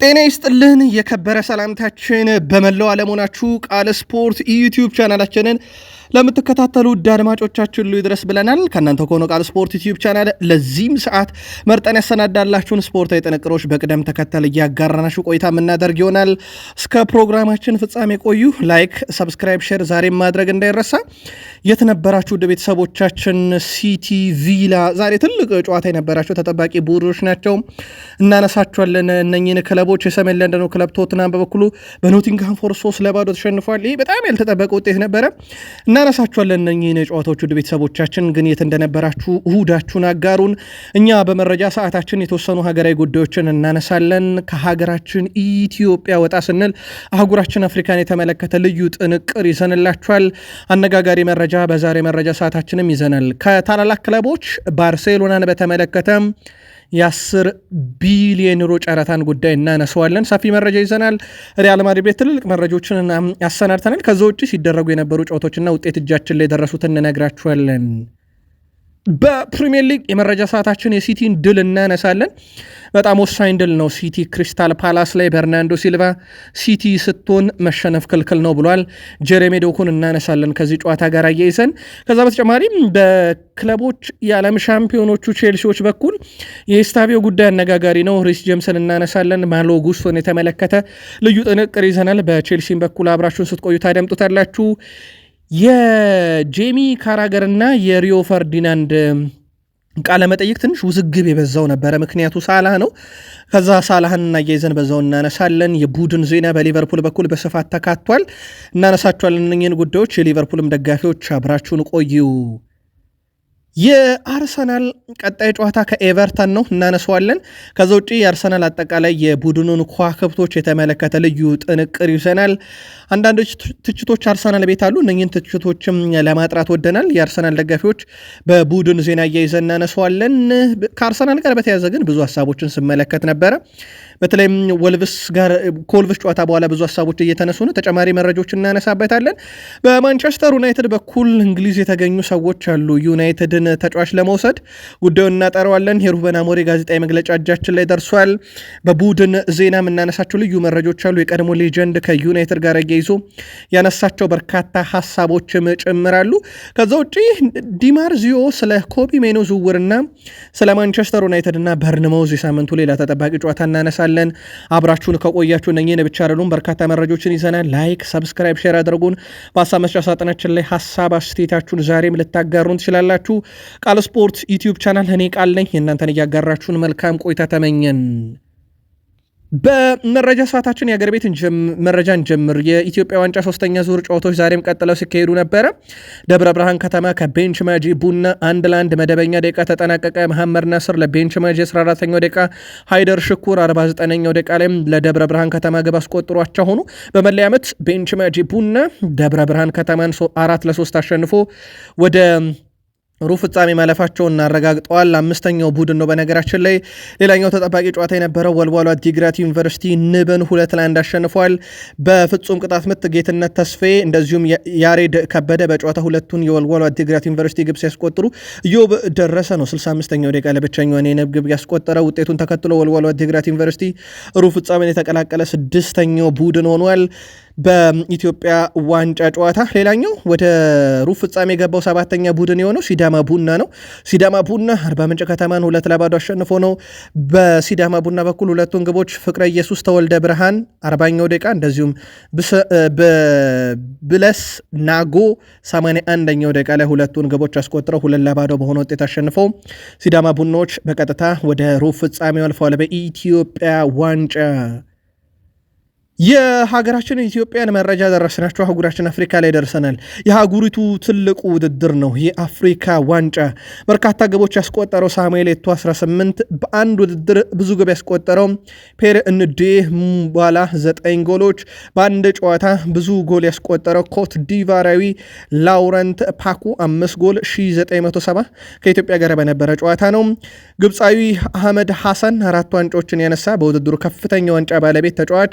ጤና ይስጥልን የከበረ ሰላምታችን በመላው ዓለም ሆናችሁ ቃል ስፖርት ዩቲዩብ ቻናላችንን ለምትከታተሉ ውድ አድማጮቻችን ሁሉ ይድረስ ብለናል። ከእናንተ ከሆነ ቃል ስፖርት ዩቲዩብ ቻናል ለዚህም ሰዓት መርጠን ያሰናዳላችሁን ስፖርታዊ ጥንቅሮች በቅደም ተከተል እያጋራናችሁ ቆይታ የምናደርግ ይሆናል። እስከ ፕሮግራማችን ፍጻሜ ቆዩ። ላይክ፣ ሰብስክራይብ፣ ሼር ዛሬም ማድረግ እንዳይረሳ። የተነበራችሁ ውድ ቤተሰቦቻችን ሲቲ ቪላ ዛሬ ትልቅ ጨዋታ የነበራቸው ተጠባቂ ቡድኖች ናቸው። እናነሳቸዋለን እነኝህን ክለቦች። የሰሜን ለንደኑ ክለብ ቶትናም በበኩሉ በኖቲንግሃም ፎረስት 3-0 ተሸንፏል። ይህ በጣም ያልተጠበቀ ውጤት ነበረ። እናነሳቸዋለን እነኝህን ጨዋታዎች ውድ ቤተሰቦቻችን። ግን የት እንደነበራችሁ እሁዳችሁን አጋሩን። እኛ በመረጃ ሰዓታችን የተወሰኑ ሀገራዊ ጉዳዮችን እናነሳለን። ከሀገራችን ኢትዮጵያ ወጣ ስንል አህጉራችን አፍሪካን የተመለከተ ልዩ ጥንቅር ይዘንላችኋል። አነጋጋሪ መረጃ በዛሬ መረጃ ሰዓታችንም ይዘናል። ከታላላቅ ክለቦች ባርሴሎናን በተመለከተ የ10 ቢሊዮን ዩሮ ጨረታን ጉዳይ እናነሳዋለን። ሰፊ መረጃ ይዘናል። ሪያል ማድሪድ ቤት ትልልቅ መረጃዎችን ያሰናድተናል። ከዛ ውጭ ሲደረጉ የነበሩ ጨዋታዎችና ውጤት እጃችን ላይ የደረሱትን እንነግራችኋለን። በፕሪሚየር ሊግ የመረጃ ሰዓታችን የሲቲን ድል እናነሳለን። በጣም ወሳኝ ድል ነው። ሲቲ ክሪስታል ፓላስ ላይ በርናንዶ ሲልቫ ሲቲ ስትሆን መሸነፍ ክልክል ነው ብሏል። ጀሬሚ ዶኩን እናነሳለን ከዚህ ጨዋታ ጋር አያይዘን። ከዛ በተጨማሪም በክለቦች የዓለም ሻምፒዮኖቹ ቼልሲዎች በኩል የስታቪዮ ጉዳይ አነጋጋሪ ነው። ሪስ ጄምስን እናነሳለን። ማሎ ጉስቶን የተመለከተ ልዩ ጥንቅር ይዘናል። በቼልሲም በኩል አብራችሁን ስትቆዩ ታደምጡታላችሁ። የጄሚ ካራገር እና የሪዮ ፈርዲናንድ ቃለ መጠይቅ ትንሽ ውዝግብ የበዛው ነበረ። ምክንያቱ ሳላህ ነው። ከዛ ሳላህን እናያይዘን በዛው እናነሳለን። የቡድን ዜና በሊቨርፑል በኩል በስፋት ተካቷል። እናነሳቸዋለን እነኝህን ጉዳዮች። የሊቨርፑልም ደጋፊዎች አብራችሁን ቆዩ። የአርሰናል ቀጣይ ጨዋታ ከኤቨርተን ነው፣ እናነሳዋለን። ከዛ ውጭ የአርሰናል አጠቃላይ የቡድኑን ከዋክብቶች የተመለከተ ልዩ ጥንቅር ይዘናል። አንዳንዶች ትችቶች አርሰናል ቤት አሉ። እነኝህን ትችቶችም ለማጥራት ወደናል። የአርሰናል ደጋፊዎች በቡድን ዜና እያይዘን እናነሳዋለን። ከአርሰናል ጋር በተያያዘ ግን ብዙ ሀሳቦችን ስመለከት ነበረ። በተለይም ከወልቭስ ጨዋታ በኋላ ብዙ ሀሳቦች እየተነሱ ነው። ተጨማሪ መረጃዎች እናነሳበታለን። በማንቸስተር ዩናይትድ በኩል እንግሊዝ የተገኙ ሰዎች አሉ ዩናይትድን ተጫዋች ለመውሰድ ጉዳዩን እናጠረዋለን። የሩበን አሞሪም ጋዜጣዊ መግለጫ እጃችን ላይ ደርሷል። በቡድን ዜና የምናነሳቸው ልዩ መረጃዎች አሉ። የቀድሞ ሌጀንድ ከዩናይትድ ጋር እያይዞ ያነሳቸው በርካታ ሀሳቦችም ጭምራሉ። ከዛ ውጭ ዲማርዚዮ ስለ ኮቢ ሜኖ ዝውውርና ስለ ማንቸስተር ዩናይትድ እና በርንማውዝ የሳምንቱ ሌላ ተጠባቂ ጨዋታ እናነሳለን። አብራችሁን ከቆያችሁ እነኝህን ብቻ አይደሉም በርካታ መረጃዎችን ይዘናል። ላይክ፣ ሰብስክራይብ፣ ሼር አድርጉን። በሀሳብ መስጫ ሳጥናችን ላይ ሀሳብ አስተያየታችሁን ዛሬም ልታጋሩን ትችላላችሁ። ቃል ስፖርት ዩቲዩብ ቻናል እኔ ቃል ነኝ። የእናንተን እያጋራችሁን መልካም ቆይታ ተመኘን። በመረጃ ሰዓታችን የአገር ቤት መረጃ እንጀምር። የኢትዮጵያ ዋንጫ 3ኛ ዙር ጨዋታዎች ዛሬም ቀጥለው ሲካሄዱ ነበረ። ደብረ ብርሃን ከተማ ከቤንች ማጂ ቡና 1-1 መደበኛ ደቂቃ ተጠናቀቀ። መሐመድ ናስር ለቤንች ማጂ 14ኛው ደቂቃ፣ ሃይደር ሽኩር 49ኛው ደቂቃ ላይም ለደብረ ብርሃን ከተማ ግብ አስቆጥሯቸው ሆኑ። በመለያ ዓመት ቤንች ማጂ ቡና ደብረ ብርሃን ከተማን 4-3 አሸንፎ ወደ ሩብ ፍጻሜ ማለፋቸውን አረጋግጠዋል። 5ኛው ቡድን ነው በነገራችን ላይ። ሌላኛው ተጠባቂ ጨዋታ የነበረው ወልዋሎ አዲግራት ዩኒቨርሲቲ ንብን 2-1 አሸንፏል። በፍጹም ቅጣት ምት ጌትነት ተስፋዬ እንደዚሁም ያሬድ ከበደ በጨዋታ ሁለቱን የወልዋሎ አዲግራት ዩኒቨርሲቲ ግብ ሲያስቆጥሩ ኢዮብ ደረሰ ነው 65ኛው ደቂቃ ለብቸኛውን የነብ ግብ ያስቆጠረው። ውጤቱን ተከትሎ ወልዋሎ አዲግራት ዩኒቨርሲቲ ሩብ ፍጻሜን የተቀላቀለ 6ኛው ቡድን ሆኗል በኢትዮጵያ ዋንጫ ጨዋታ። ሌላኛው ወደ ሩብ ፍጻሜ የገባው 7ኛ ቡድን የሆነው ሲዳማ ቡና ነው። ሲዳማ ቡና አርባ ምንጭ ከተማን 2-0 አሸንፎ ነው። በሲዳማ ቡና በኩል ሁለቱን ግቦች ፍቅረ ኢየሱስ ተወልደ ብርሃን 40ኛው ደቂቃ እንደዚሁም ብለስ ናጎ 81ኛው ደቂቃ ላይ ሁለቱን ግቦች አስቆጥረው 2-0 በሆነ ውጤት አሸንፈው ሲዳማ ቡናዎች በቀጥታ ወደ ሩብ ፍጻሜው አልፈዋል በኢትዮጵያ ዋንጫ። የሀገራችን ኢትዮጵያን መረጃ ደረስናቸው። አህጉራችን አፍሪካ ላይ ደርሰናል። የሀገሪቱ ትልቁ ውድድር ነው የአፍሪካ ዋንጫ። በርካታ ግቦች ያስቆጠረው ሳሙኤል ኤቶ 18፣ በአንድ ውድድር ብዙ ግብ ያስቆጠረው ፔር እንዴ ሙባላ 9 ጎሎች፣ በአንድ ጨዋታ ብዙ ጎል ያስቆጠረው ኮት ዲቫራዊ ላውረንት ፓኩ 5 ጎል 1970 ከኢትዮጵያ ጋር በነበረ ጨዋታ ነው። ግብፃዊ አህመድ ሐሰን 4 ዋንጫዎችን ያነሳ በውድድሩ ከፍተኛ ዋንጫ ባለቤት ተጫዋች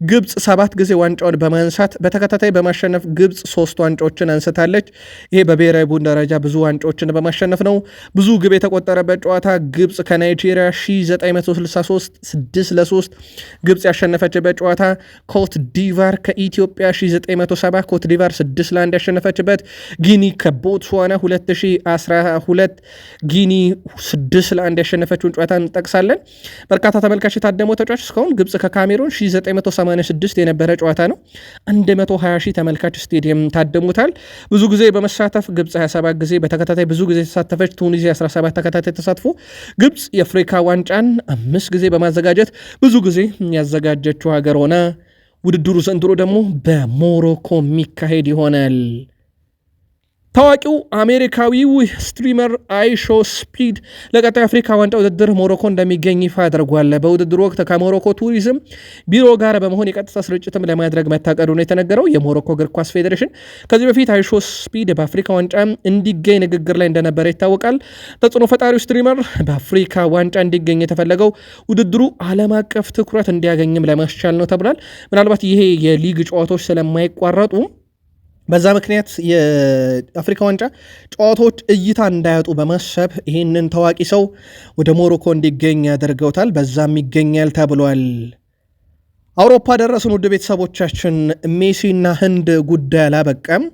ግብጽ 7 ጊዜ ዋንጫውን በማንሳት በተከታታይ በማሸነፍ ግብጽ 3 ዋንጫዎችን አንስታለች። ይሄ በብሔራዊ ቡድን ደረጃ ብዙ ዋንጫዎችን በማሸነፍ ነው። ብዙ ግብ የተቆጠረበት ጨዋታ ግብጽ ከናይጄሪያ 1963 6-3 ግብጽ ያሸነፈችበት ጨዋታ፣ ኮት ዲቫር ከኢትዮጵያ 1970 ኮት ዲቫር 6-1 ያሸነፈችበት፣ ጊኒ ከቦትስዋና 2012 ጊኒ 6-1 ያሸነፈችውን ጨዋታ እንጠቅሳለን። በርካታ ተመልካች የታደመው ተጫዋች እስካሁን ግብጽ ከካሜሩን 1986 የነበረ ጨዋታ ነው። 120 ሺህ ተመልካች ስቴዲየም ታደሙታል። ብዙ ጊዜ በመሳተፍ ግብጽ 27 ጊዜ በተከታታይ ብዙ ጊዜ ተሳተፈች። ቱኒዚያ 17 ተከታታይ ተሳትፎ ግብጽ የአፍሪካ ዋንጫን 5 ጊዜ በማዘጋጀት ብዙ ጊዜ ያዘጋጀችው ሀገር ሆነ። ውድድሩ ዘንድሮ ደግሞ በሞሮኮ የሚካሄድ ይሆናል። ታዋቂው አሜሪካዊው ስትሪመር አይሾ ስፒድ ለቀጣይ አፍሪካ ዋንጫ ውድድር ሞሮኮ እንደሚገኝ ይፋ አድርጓል። በውድድሩ ወቅት ከሞሮኮ ቱሪዝም ቢሮ ጋር በመሆን የቀጥታ ስርጭትም ለማድረግ መታቀዱ ነው የተነገረው። የሞሮኮ እግር ኳስ ፌዴሬሽን ከዚህ በፊት አይሾ ስፒድ በአፍሪካ ዋንጫ እንዲገኝ ንግግር ላይ እንደነበረ ይታወቃል። ተጽዕኖ ፈጣሪው ስትሪመር በአፍሪካ ዋንጫ እንዲገኝ የተፈለገው ውድድሩ ዓለም አቀፍ ትኩረት እንዲያገኝም ለማስቻል ነው ተብሏል። ምናልባት ይሄ የሊግ ጨዋታዎች ስለማይቋረጡ በዛ ምክንያት የአፍሪካ ዋንጫ ጨዋታዎች እይታ እንዳያጡ በማሰብ ይህንን ታዋቂ ሰው ወደ ሞሮኮ እንዲገኝ ያደርገውታል። በዛም ይገኛል ተብሏል። አውሮፓ ደረስን። ውድ ቤተሰቦቻችን ሜሲና ህንድ ጉዳይ አላበቃም።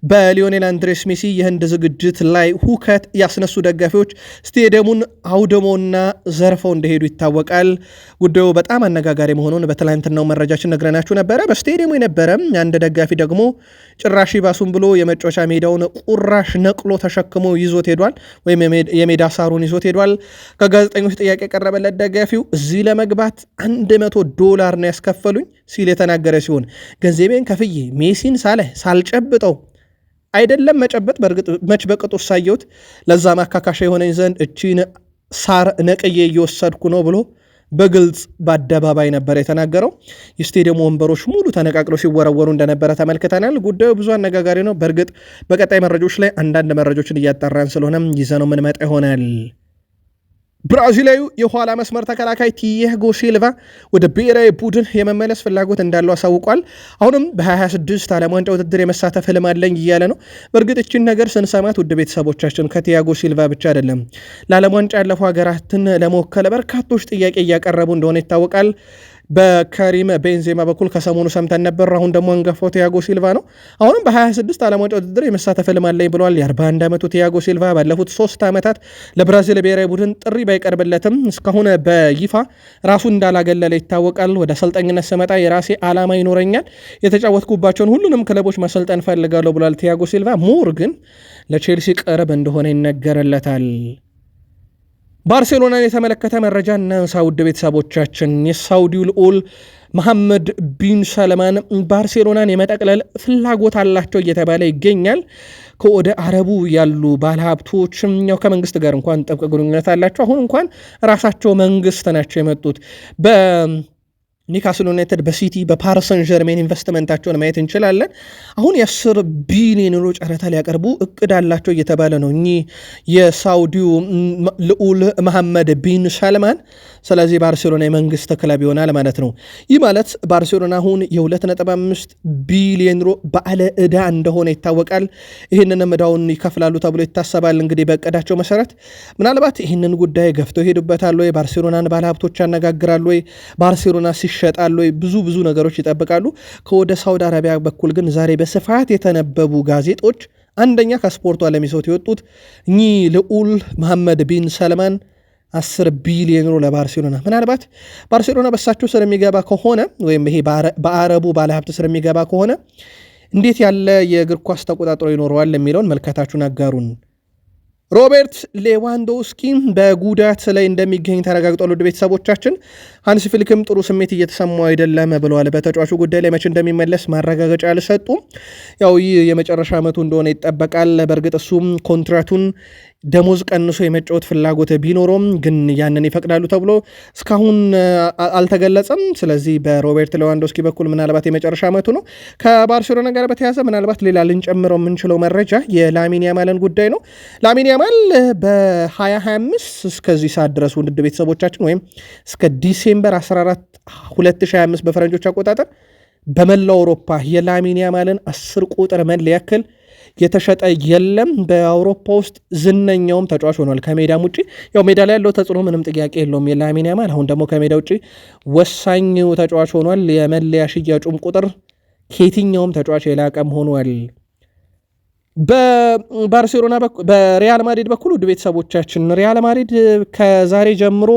በሊዮኔል አንድሬስ ሜሲ የህንድ ዝግጅት ላይ ሁከት ያስነሱ ደጋፊዎች ስቴዲየሙን አውድመውና ዘርፈው እንደሄዱ ይታወቃል። ጉዳዩ በጣም አነጋጋሪ መሆኑን በትላንትናው መረጃችን ነግረናችሁ ነበረ። በስቴዲየሙ የነበረ አንድ ደጋፊ ደግሞ ጭራሽ ባሱን ብሎ የመጫወቻ ሜዳውን ቁራሽ ነቅሎ ተሸክሞ ይዞት ሄዷል፣ ወይም የሜዳ ሳሩን ይዞት ሄዷል። ከጋዜጠኞች ጥያቄ የቀረበለት ደጋፊው እዚህ ለመግባት $100 ነው ያስከፈሉኝ ሲል የተናገረ ሲሆን ገንዘቤን ከፍዬ ሜሲን ሳልጨብጠው አይደለም መጨበጥ በእርግጥ መች በቅጡ ሳየሁት ለዛ ማካካሻ የሆነኝ ዘንድ እቺን ሳር ነቅዬ እየወሰድኩ ነው ብሎ በግልጽ በአደባባይ ነበር የተናገረው። የስቴዲየሙ ወንበሮች ሙሉ ተነቃቅለው ሲወረወሩ እንደነበረ ተመልክተናል። ጉዳዩ ብዙ አነጋጋሪ ነው። በእርግጥ በቀጣይ መረጃዎች ላይ አንዳንድ መረጃዎችን እያጣራን ስለሆነም ይዘነው ምንመጣ ይሆናል። ብራዚላዊ የኋላ መስመር ተከላካይ ቲያጎ ሲልቫ ወደ ብሔራዊ ቡድን የመመለስ ፍላጎት እንዳለው አሳውቋል። አሁንም በ2026 ዓለም ዋንጫ ውድድር የመሳተፍ ህልም አለኝ እያለ ነው። በእርግጥ እችን ነገር ስንሰማት ውድ ቤተሰቦቻችን ከቲያጎ ሲልቫ ብቻ አይደለም ለዓለም ዋንጫ ያለፉ ሀገራትን ለመወከል በርካቶች ጥያቄ እያቀረቡ እንደሆነ ይታወቃል። በካሪም ቤንዜማ በኩል ከሰሞኑ ሰምተን ነበር። አሁን ደግሞ አንጋፋው ቲያጎ ሲልቫ ነው። አሁንም በ26 ዓለም ዋንጫ ውድድር የመሳተፍ ህልም አለኝ ብለዋል። የ41 ዓመቱ ቲያጎ ሲልቫ ባለፉት 3 ዓመታት ለብራዚል ብሔራዊ ቡድን ጥሪ ባይቀርብለትም እስካሁን በይፋ ራሱን እንዳላገለለ ይታወቃል። ወደ አሰልጣኝነት ስመጣ የራሴ ዓላማ ይኖረኛል፣ የተጫወትኩባቸውን ሁሉንም ክለቦች ማሰልጠን ፈልጋለሁ ብሏል ቲያጎ ሲልቫ። ሞር ግን ለቼልሲ ቅርብ እንደሆነ ይነገርለታል። ባርሴሎናን የተመለከተ መረጃ እናንሳ ውድ ቤተሰቦቻችን። የሳውዲው ልዑል መሐመድ ቢን ሰልማን ባርሴሎናን የመጠቅለል ፍላጎት አላቸው እየተባለ ይገኛል። ከወደ አረቡ ያሉ ባለሀብቶች ያው ከመንግስት ጋር እንኳን ጥብቅ ግንኙነት አላቸው። አሁን እንኳን ራሳቸው መንግስት ናቸው የመጡት። ኒውካስል ዩናይትድ በሲቲ በፓሪሰን ጀርሜን ኢንቨስትመንታቸውን ማየት እንችላለን። አሁን የ10 ቢሊዮን ዩሮ ጨረታ ሊያቀርቡ እቅድ አላቸው እየተባለ ነው እኚህ የሳውዲው ልዑል መሐመድ ቢን ሰልማን። ስለዚህ ባርሴሎና የመንግስት ክለብ ይሆናል ማለት ነው። ይህ ማለት ባርሴሎና አሁን የ2.5 ቢሊዮን ዩሮ ባለ ዕዳ እንደሆነ ይታወቃል። ይህንንም ዕዳውን ይከፍላሉ ተብሎ ይታሰባል። እንግዲህ በእቅዳቸው መሰረት ምናልባት ይህንን ጉዳይ ገፍተው ይሄዱበታል ወይ፣ ባርሴሎናን ባለሀብቶች ያነጋግራሉ ወይ፣ ባርሴሎና ይሸጣሉ፣ ብዙ ነገሮች ይጠብቃሉ። ከወደ ሳውዲ አረቢያ በኩል ግን ዛሬ በስፋት የተነበቡ ጋዜጦች አንደኛ ከስፖርቱ ዓለም ይዘውት የወጡት እኚህ ልዑል መሐመድ ቢን ሰልማን 10 ቢሊዮን ዩሮ ለባርሴሎና፣ ምናልባት ባርሴሎና በሳቸው ስር የሚገባ ከሆነ ወይም ይሄ በአረቡ ባለሀብት ስር የሚገባ ከሆነ እንዴት ያለ የእግር ኳስ ተቆጣጥሮ ይኖረዋል የሚለውን መልከታችሁን አጋሩን። ሮቤርት ሌዋንዶውስኪ በጉዳት ላይ እንደሚገኝ ተረጋግጧል። ወደ ቤተሰቦቻችን ሃንሲ ፍሊክም ጥሩ ስሜት እየተሰማው አይደለም ብለዋል። በተጫዋቹ ጉዳይ ላይ መቼ እንደሚመለስ ማረጋገጫ አልሰጡም። ያው ይህ የመጨረሻ ዓመቱ እንደሆነ ይጠበቃል። በእርግጥ እሱም ኮንትራቱን ደሞዝ ቀንሶ የመጫወት ፍላጎት ቢኖረውም ግን ያንን ይፈቅዳሉ ተብሎ እስካሁን አልተገለጸም። ስለዚህ በሮቤርት ሌዋንዶውስኪ በኩል ምናልባት የመጨረሻ ዓመቱ ነው። ከባርሴሎና ጋር በተያዘ ምናልባት ሌላ ልንጨምረው የምንችለው መረጃ የላሚን ያማልን ጉዳይ ነው። ላሚን ያማል በ2025 እስከዚህ ሰዓት ድረስ ውድ ቤተሰቦቻችን ወይም እስከ ዲሴምበር 14 2025 በፈረንጆች አቆጣጠር በመላው አውሮፓ የላሚን ያማልን 10 ቁጥር መለያ ያክል የተሸጠ የለም። በአውሮፓ ውስጥ ዝነኛውም ተጫዋች ሆኗል። ከሜዳም ውጪ ያው ሜዳ ላይ ያለው ተጽዕኖ ምንም ጥያቄ የለውም የላሚን ያማል። አሁን ደግሞ ከሜዳ ውጪ ወሳኝ ተጫዋች ሆኗል። የመለያ ሽያጩም ቁጥር ከየትኛውም ተጫዋች የላቀም ሆኗል። በባርሴሎና በሪያል ማድሪድ በኩል ውድ ቤተሰቦቻችን ሪያል ማድሪድ ከዛሬ ጀምሮ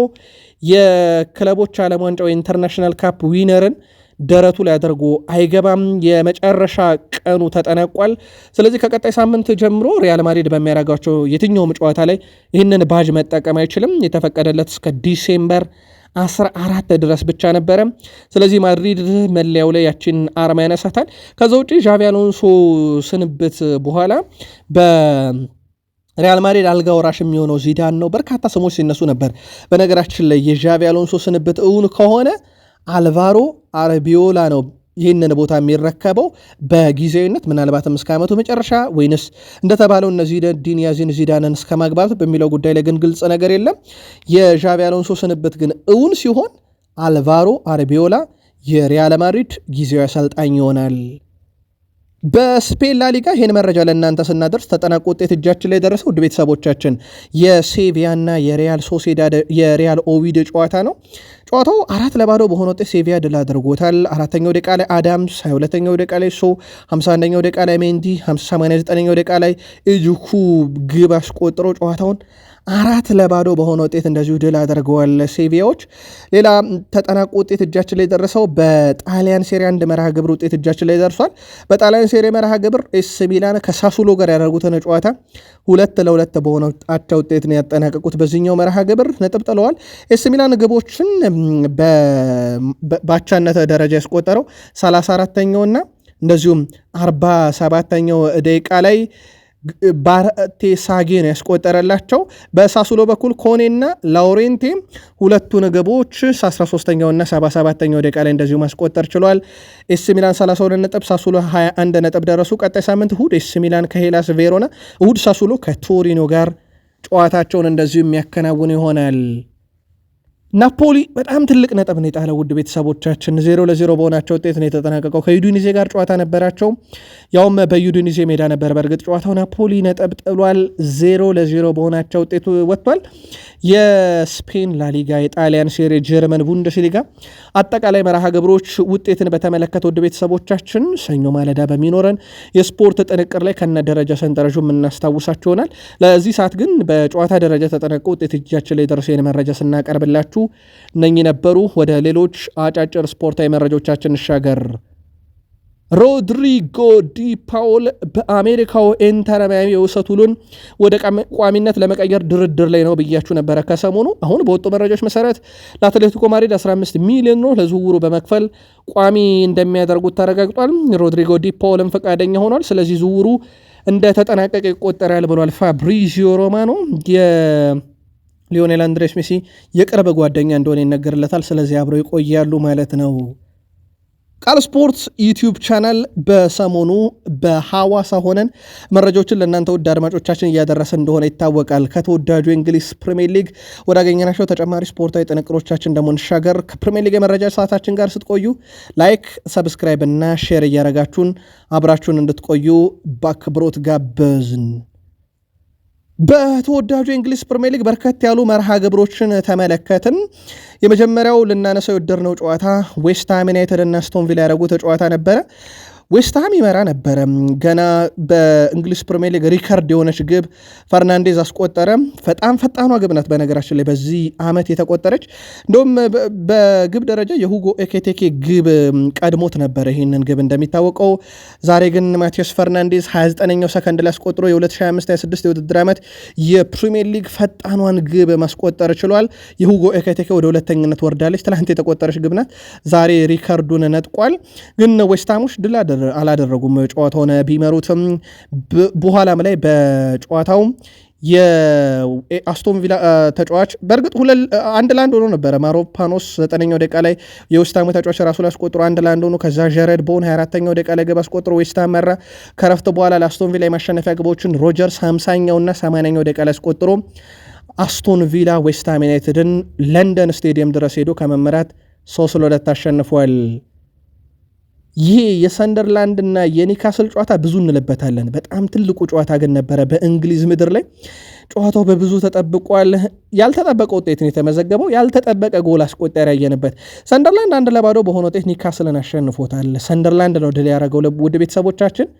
የክለቦች ዓለም ዋንጫ ኢንተርናሽናል ካፕ ዊነርን ደረቱ ላይ አድርጎ አይገባም። የመጨረሻ ቀኑ ተጠናቋል። ስለዚህ ከቀጣይ ሳምንት ጀምሮ ሪያል ማድሪድ በሚያደርጋቸው የትኛውም ጨዋታ ላይ ይህንን ባጅ መጠቀም አይችልም። የተፈቀደለት እስከ ዲሴምበር 14 ድረስ ብቻ ነበረ። ስለዚህ ማድሪድ መለያው ላይ ያችን አርማ ያነሳታል። ከዛ ውጪ ዣቪ አሎንሶ ስንብት በኋላ በሪያል ማድሪድ አልጋ ወራሽ የሚሆነው ዚዳን ነው። በርካታ ስሞች ሲነሱ ነበር። በነገራችን ላይ የዣቪ አሎንሶ ስንብት እውን ከሆነ አልቫሮ አረቢዮላ ነው ይህንን ቦታ የሚረከበው በጊዜያዊነት ምናልባትም እስከ ዓመቱ መጨረሻ ወይንስ እንደተባለው እነዚህ ዲን ዚዳንን እስከ ማግባት በሚለው ጉዳይ ላይ ግን ግልጽ ነገር የለም። የዣቪ አሎንሶ ስንብት ግን እውን ሲሆን አልቫሮ አረቢዮላ የሪያል ማድሪድ ጊዜያዊ አሰልጣኝ ይሆናል። በስፔን ላሊጋ ይህን መረጃ ለእናንተ ስናደርስ ተጠናቆ ውጤት እጃችን ላይ ደረሰው። ውድ ቤተሰቦቻችን የሴቪያና የሪያል ኦቪድ ጨዋታ ነው። ጨዋታው 4-0 በሆነ ውጤት ሴቪያ ድል አድርጎታል። 4ኛው ደቂቃ ላይ አዳምስ፣ 22ኛው ደቂቃ ላይ ሶ፣ 51ኛው ደቂቃ ላይ ሜንዲ፣ 89ኛው ደቂቃ ላይ እጅኩ ግብ አስቆጥሮ ጨዋታውን 4-0 በሆነ ውጤት እንደዚሁ ድል አድርገዋል ሴቪያዎች። ሌላ ተጠናቆ ውጤት እጃችን ላይ ደረሰው በጣሊያን ሴሪ አንድ መርሃ ግብር ውጤት እጃችን ላይ ደርሷል። በጣሊያን ሴሪ መርሃ ግብር ኤስ ሚላን ከሳሱሎ ጋር ያደረጉትን ጨዋታ 2-2 በሆነ አቻ ውጤት ነው ያጠናቀቁት። በዚህኛው መርሃ ግብር ነጥብ ጥለዋል። ኤስ ሚላን ግቦችን በአቻነት ደረጃ ያስቆጠረው 34ኛውና እንደዚሁም 47ኛው ደቂቃ ላይ ባርቴ ሳጌ ነው ያስቆጠረላቸው። በሳሱሎ በኩል ኮኔና ላውሬንቴ ሁለቱን ግቦች 13ኛውና 77ኛው ደቂቃ ላይ እንደዚሁ ማስቆጠር ችሏል። ኤስ ሚላን 32 ነጥብ፣ ሳሱሎ 21 ነጥብ ደረሱ። ቀጣይ ሳምንት እሁድ ኤስ ሚላን ከሄላስ ቬሮና፣ እሁድ ሳሱሎ ከቶሪኖ ጋር ጨዋታቸውን እንደዚሁ የሚያከናውን ይሆናል። ናፖሊ በጣም ትልቅ ነጥብ ነው የጣለው። ውድ ቤተሰቦቻችን 0-0 በሆናቸው ውጤት ነው የተጠናቀቀው። ከዩዲኒዜ ጋር ጨዋታ ነበራቸው፣ ያውም በዩዲኒዜ ሜዳ ነበር። በእርግጥ ጨዋታው ናፖሊ ነጥብ ጥሏል። 0-0 በሆናቸው ውጤቱ ወጥቷል። የስፔን ላሊጋ፣ የጣሊያን ሴሪ፣ ጀርመን ቡንደስሊጋ አጠቃላይ መርሃ ግብሮች ውጤትን በተመለከተ ውድ ቤተሰቦቻችን ሰኞ ማለዳ በሚኖረን የስፖርት ጥንቅር ላይ ከነ ደረጃ ሰንጠረዡ የምናስታውሳቸው ይሆናል። ለዚህ ሰዓት ግን በጨዋታ ደረጃ ተጠናቀ ውጤት እጃችን ላይ ደርሶ ይህን መረጃ ስናቀርብላችሁ እነኚህ ነበሩ። ወደ ሌሎች አጫጭር ስፖርታዊ መረጃዎቻችን እንሻገር። ሮድሪጎ ዲ ፓውል በአሜሪካው ኢንተር ሚያሚ የውሰት ውሉን ወደ ቋሚነት ለመቀየር ድርድር ላይ ነው ብያችሁ ነበረ ከሰሞኑ። አሁን በወጡ መረጃዎች መሰረት ለአትሌቲኮ ማድሪድ 15 ሚሊዮን ነው ለዝውውሩ በመክፈል ቋሚ እንደሚያደርጉት ተረጋግጧል። ሮድሪጎ ዲ ፓውልም ፈቃደኛ ሆኗል። ስለዚህ ዝውውሩ እንደተጠናቀቀ ይቆጠራል ብሏል ፋብሪዚዮ ሮማኖ። ሊዮኔል አንድሬስ ሜሲ የቅርብ ጓደኛ እንደሆነ ይነገርለታል። ስለዚህ አብረው ይቆያሉ ማለት ነው። ቃል ስፖርት ዩቲዩብ ቻናል በሰሞኑ በሐዋሳ ሆነን መረጃዎችን ለእናንተ ውድ አድማጮቻችን እያደረሰ እንደሆነ ይታወቃል። ከተወዳጁ የእንግሊዝ ፕሪሚየር ሊግ ወዳገኘናቸው ተጨማሪ ስፖርታዊ ጥንቅሮቻችን ደግሞ እንሻገር። ከፕሪሚየር ሊግ የመረጃ ሰዓታችን ጋር ስትቆዩ ላይክ፣ ሰብስክራይብ እና ሼር እያረጋችሁን አብራችሁን እንድትቆዩ በአክብሮት ጋበዝን። በተወዳጁ የእንግሊዝ ፕሪሚየር ሊግ በርከት ያሉ መርሃ ግብሮችን ተመለከትን። የመጀመሪያው ልናነሳው የወደድነው ጨዋታ ዌስትሃም ዩናይትድ እና አስቶን ቪላ ያደረጉት ጨዋታ ነበረ። ዌስትሃም ይመራ ነበረ። ገና በእንግሊዝ ፕሪሚየር ሊግ ሪከርድ የሆነች ግብ ፈርናንዴዝ አስቆጠረ። በጣም ፈጣኗ ግብ ናት በነገራችን ላይ በዚህ ዓመት የተቆጠረች። እንደውም በግብ ደረጃ የሁጎ ኤኬቴኬ ግብ ቀድሞት ነበረ ይህንን ግብ እንደሚታወቀው። ዛሬ ግን ማቴዎስ ፈርናንዴዝ 29ኛው ሰከንድ ላይ አስቆጥሮ የ2025/26 የውድድር ዓመት የፕሪሚየር ሊግ ፈጣኗን ግብ ማስቆጠር ችሏል። የሁጎ ኤኬቴኬ ወደ ሁለተኝነት ወርዳለች። ትላንት የተቆጠረች ግብ ናት። ዛሬ ሪከርዱን ነጥቋል። ግን ዌስትሃሞች ድል አላደረጉም። ጨዋታውን ቢመሩትም በኋላም ላይ በጨዋታው የአስቶን ቪላ ተጫዋች በእርግጥ 1-1 ሆኖ ነበረ። ማሮፓኖስ 9ኛው ደቂቃ ላይ የዌስትሃሙ ተጫዋች ራሱ ላይ አስቆጥሮ 1-1 ሆኖ ከዛ ጀረድ ቦን 24ኛው ደቂቃ ላይ ግብ አስቆጥሮ ዌስትሃም መራ። ከረፍት በኋላ ለአስቶን ቪላ የማሸነፊያ ግቦችን ሮጀርስ 50ኛውና 80ኛው ደቂቃ ላይ አስቆጥሮ አስቶን ቪላ ዌስትሃም ዩናይትድን ለንደን ስቴዲየም ድረስ ሄዶ ከመመራት 3-2 አሸንፏል። ይሄ የሰንደርላንድ እና የኒካስል ጨዋታ ብዙ እንልበታለን። በጣም ትልቁ ጨዋታ ግን ነበረ በእንግሊዝ ምድር ላይ። ጨዋታው በብዙ ተጠብቋል። ያልተጠበቀ ውጤት ነው የተመዘገበው። ያልተጠበቀ ጎል አስቆጠር ያየንበት። ሰንደርላንድ 1-0 በሆነ ውጤት ኒካስልን አሸንፎታል። ሰንደርላንድ ነው ድል ያደረገው። ውድ ቤተሰቦቻችን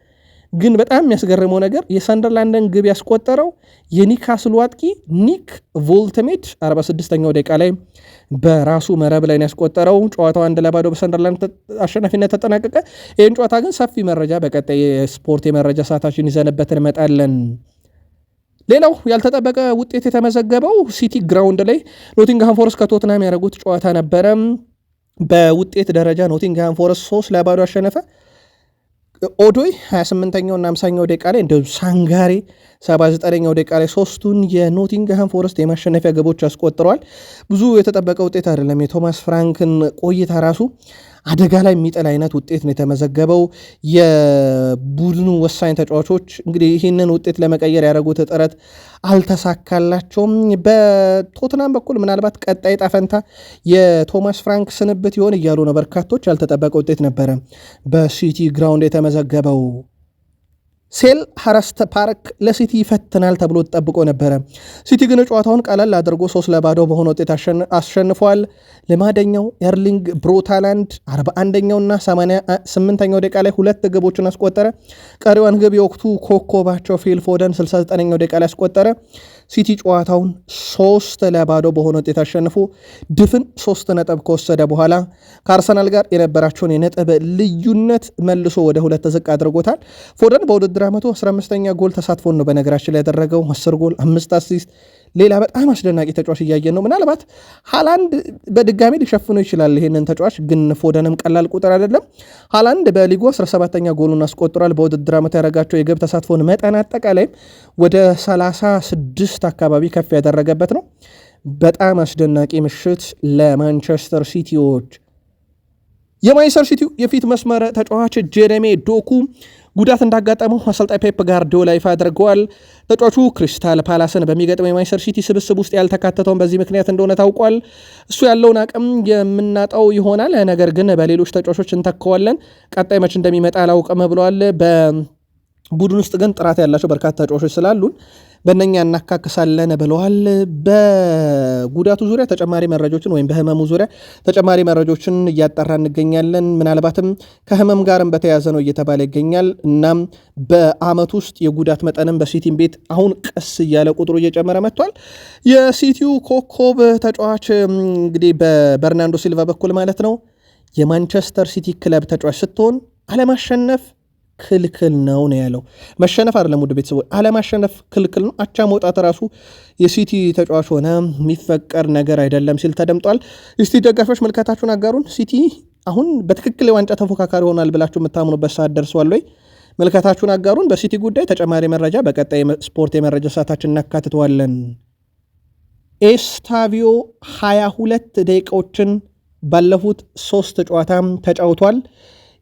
ግን በጣም የሚያስገርመው ነገር የሰንደርላንድን ግብ ያስቆጠረው የኒካስሉ አጥቂ ኒክ ቮልትሜድ 46ኛው ደቂቃ ላይ በራሱ መረብ ላይ ያስቆጠረው። ጨዋታው 1-0 በሰንደርላንድ አሸናፊነት ተጠናቀቀ። ይህን ጨዋታ ግን ሰፊ መረጃ በቀጣይ የስፖርት የመረጃ ሰዓታችን ይዘንበት እንመጣለን። ሌላው ያልተጠበቀ ውጤት የተመዘገበው ሲቲ ግራውንድ ላይ ኖቲንግሃም ፎረስት ከቶትናም ያደረጉት ጨዋታ ነበረ። በውጤት ደረጃ ኖቲንግሃም ፎረስት 3-0 አሸነፈ። ኦዶይ 28ኛው እና 50ኛው ደቂቃ ላይ እንደዚሁ ሳንጋሬ 79ኛው ደቂቃ ላይ ሶስቱን የኖቲንግሃም ፎረስት የማሸነፊያ ግቦች አስቆጥረዋል። ብዙ የተጠበቀ ውጤት አይደለም። የቶማስ ፍራንክን ቆይታ ራሱ አደጋ ላይ የሚጥል አይነት ውጤት ነው የተመዘገበው። የቡድኑ ወሳኝ ተጫዋቾች እንግዲህ ይህንን ውጤት ለመቀየር ያደረጉት ጥረት አልተሳካላቸውም። በቶትናም በኩል ምናልባት ቀጣይ ጣፈንታ የቶማስ ፍራንክ ስንብት ይሆን እያሉ ነው በርካቶች። ያልተጠበቀ ውጤት ነበረ በሲቲ ግራውንድ የተመዘገበው። ሴል ሀረስት ፓርክ ለሲቲ ይፈትናል ተብሎ ተጠብቆ ነበረ። ሲቲ ግን ጨዋታውን ቀለል አድርጎ 3-0 በሆነ ውጤት አሸንፏል። ልማደኛው ኤርሊንግ ብሮታላንድ 41ኛውና 88ኛው ደቂቃ ላይ 2 ግቦችን አስቆጠረ። ቀሪዋን ግብ የወቅቱ ኮከባቸው ፊል ፎደን 69ኛው ደቂቃ ላይ አስቆጠረ። ሲቲ ጨዋታውን 3-0 በሆነ ውጤት አሸንፎ ድፍን 3 ነጥብ ከወሰደ በኋላ ከአርሰናል ጋር የነበራቸውን የነጥብ ልዩነት መልሶ ወደ 2 ዝቅ አድርጎታል። ፎደን በውድድር ዓመቱ 15ኛ ጎል ተሳትፎን ነው በነገራችን ላይ ያደረገው 10 ጎል 5 አሲስት። ሌላ በጣም አስደናቂ ተጫዋች እያየን ነው። ምናልባት ሃላንድ በድጋሚ ሊሸፍኑ ይችላል ይህንን ተጫዋች፣ ግን ፎደንም ቀላል ቁጥር አይደለም። ሃላንድ በሊጉ 17ኛ ጎሉን አስቆጥሯል። በውድድር ዓመቱ ያደረጋቸው የግብ ተሳትፎን መጠን አጠቃላይ ወደ 36 አካባቢ ከፍ ያደረገበት ነው። በጣም አስደናቂ ምሽት ለማንቸስተር ሲቲዎች። የማንቸስተር ሲቲው የፊት መስመር ተጫዋች ጄሬሚ ዶኩ ጉዳት እንዳጋጠመው አሰልጣኝ ፔፕ ጋርዲዮላ ይፋ አድርገዋል። ተጫዋቹ ክሪስታል ፓላስን በሚገጥመው የማንቸስተር ሲቲ ስብስብ ውስጥ ያልተካተተውን በዚህ ምክንያት እንደሆነ ታውቋል። እሱ ያለውን አቅም የምናጣው ይሆናል፣ ነገር ግን በሌሎች ተጫዋቾች እንተካዋለን። ቀጣይ መች እንደሚመጣ አላውቅም ብለዋል። በቡድን ውስጥ ግን ጥራት ያላቸው በርካታ ተጫዋቾች ስላሉን በእነኛ እናካክሳለን ብለዋል። በጉዳቱ ዙሪያ ተጨማሪ መረጃዎችን ወይም በህመሙ ዙሪያ ተጨማሪ መረጃዎችን እያጠራ እንገኛለን። ምናልባትም ከህመም ጋርም በተያያዘ ነው እየተባለ ይገኛል። እናም በአመት ውስጥ የጉዳት መጠንም በሲቲም ቤት አሁን ቀስ እያለ ቁጥሩ እየጨመረ መጥቷል። የሲቲው ኮከብ ተጫዋች እንግዲህ በበርናንዶ ሲልቫ በኩል ማለት ነው የማንቸስተር ሲቲ ክለብ ተጫዋች ስትሆን አለማሸነፍ ክልክል ነው ያለው። መሸነፍ አይደለም ውድ ቤተሰቦች፣ አለማሸነፍ ክልክል ነው። አቻ መውጣት ራሱ የሲቲ ተጫዋች ሆነ የሚፈቀር ነገር አይደለም ሲል ተደምጧል። የሲቲ ደጋፊዎች ምልከታችሁን አጋሩን። ሲቲ አሁን በትክክል የዋንጫ ተፎካካሪ ሆናል ብላችሁ የምታምኑበት ሰዓት ደርሷል ወይ? ምልከታችሁን አጋሩን። በሲቲ ጉዳይ ተጨማሪ መረጃ በቀጣይ ስፖርት የመረጃ ሰዓታችን እናካትተዋለን። ኤስታቪዮ 22 ደቂቃዎችን ባለፉት 3 ጨዋታም ተጫውቷል።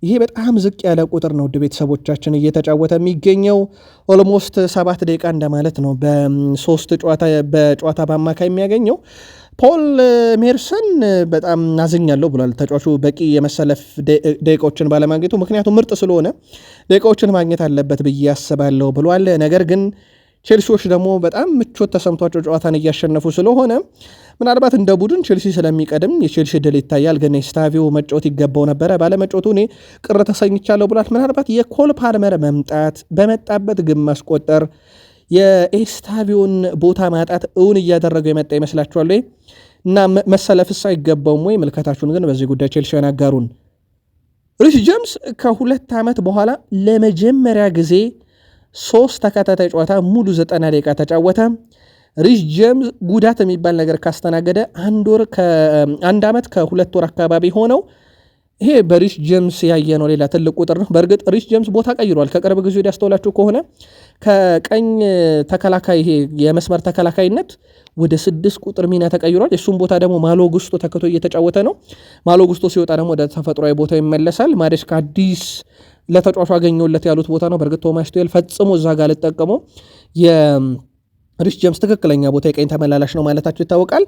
ይሄ በጣም ዝቅ ያለ ቁጥር ነው ውድ ቤተሰቦቻችን። እየተጫወተ የሚገኘው ኦልሞስት 7 ደቂቃ እንደማለት ነው በጨዋታ በአማካይ የሚያገኘው። ፖል ሜርሰን በጣም አዝኛለሁ ብሏል። ተጫዋቹ በቂ የመሰለፍ ደቂቃዎችን ባለማግኘቱ፣ ምክንያቱም ምርጥ ስለሆነ ደቂቃዎችን ማግኘት አለበት ብዬ አስባለሁ ብሏል። ነገር ግን ቼልሲዎች ደግሞ በጣም ምቾት ተሰምቷቸው ጨዋታን እያሸነፉ ስለሆነ ምናልባት እንደ ቡድን ቼልሲ ስለሚቀድም የቼልሲ ድል ይታያል። ግን ኤስታቪዮ መጫወት ይገባው ነበረ፣ ባለመጫወቱ እኔ ቅር ተሰኝቻለሁ ብሏል። ምናልባት የኮል ፓልመር መምጣት በመጣበት ግብ ማስቆጠር የኤስታቪዮን ቦታ ማጣት እውን እያደረገው የመጣ ይመስላችኋል ወይ? እና መሰለፍስ አይገባውም ወይ? ምልከታችሁን ግን በዚህ ጉዳይ ቼልሲያን አጋሩን። ሪስ ጄምስ ከ2 ዓመት በኋላ ለመጀመሪያ ጊዜ 3 ተከታታይ ጨዋታ ሙሉ 90 ደቂቃ ተጫወተ። ሪስ ጄምስ ጉዳት የሚባል ነገር ካስተናገደ 1 ዓመት ከ2 ወር አካባቢ ሆነው። ይሄ በሪስ ጄምስ ያየነው ሌላ ትልቅ ቁጥር ነው። በእርግጥ ሪስ ጄምስ ቦታ ቀይሯል። ከቅርብ ጊዜ ወዲህ ያስተውላችሁ ከሆነ ከቀኝ ተከላካይ ይሄ የመስመር ተከላካይነት ወደ 6 ቁጥር ሚና ተቀይሯል። የሱም ቦታ ደግሞ ማሎ ጉስቶ ተከቶ እየተጫወተ ነው። ማሎ ጉስቶ ሲወጣ ደግሞ ወደ ተፈጥሯዊ ቦታ ይመለሳል። ማሬስካ አዲስ ለተጫዋቹ አገኘውለት ያሉት ቦታ ነው። በእርግጥ ቶማስ ቱዌል ፈጽሞ እዛ ጋር ልጠቀመው ሪስ ጄምስ ትክክለኛ ቦታ የቀኝ ተመላላሽ ነው ማለታቸው ይታወቃል።